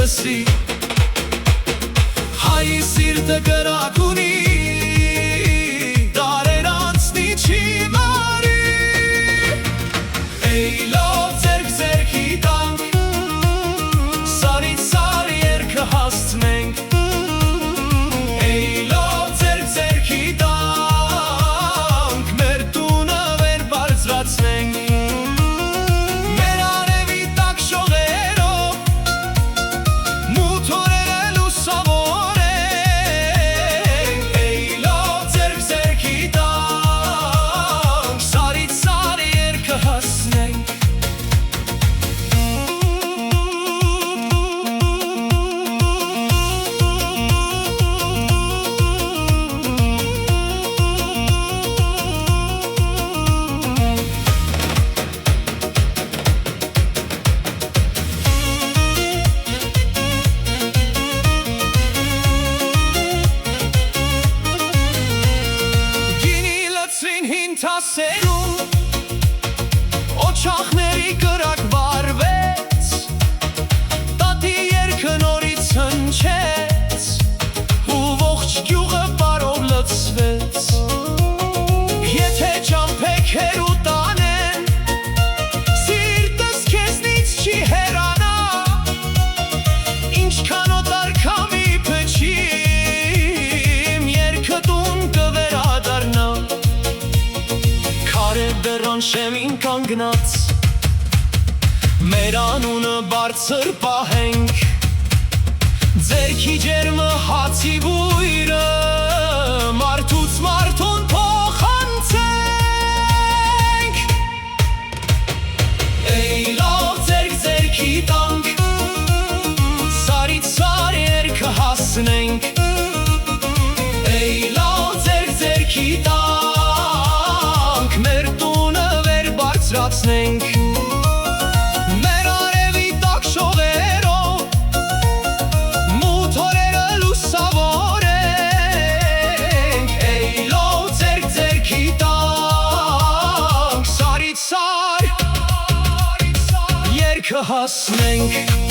լսի Հայի սիրտը կրակ ունի Դարեր անցնի չի մարի Էյլով ձերք ձերքի տանք Սարից սար երկը հասցնենք Էյլով ձերք ձերքի տանք Մեր տունը վեր բարձրացնենք Մեր արևի տակ շողերով Մութ օրերը լուսավորենք Էյլով ձերք ձերքի տանք Սարից սար երկը հասցնենք Թասերում Օչախների կրակ վարվեց Տատի երկը նորից հնչեց Ու ողջ գյուղը բարով լցվեց Եթե ճամփեք հերու տանեն Սիրտս քեզնից չի հեռանա Ինչքան օտար քամի փչիմ Երկը տուն կվերադառնա Բերան շեմին կանգնած Մեր անունը բարձր պահենք Ձերքի ջերմը հացի բույրը Մարդուց մարդուն փոխանցենք Էյլով ձերք ձերքի տանք Սարից սար երկը հասնենք Էյլով ձերք ձերքի տանք Մեր բարձրացնենք Մեր արևի տակ շողերով Մութ օրերը լուսավորենք Էյլով ձերք ձերքի տանք Սարից սար երկը հասնենք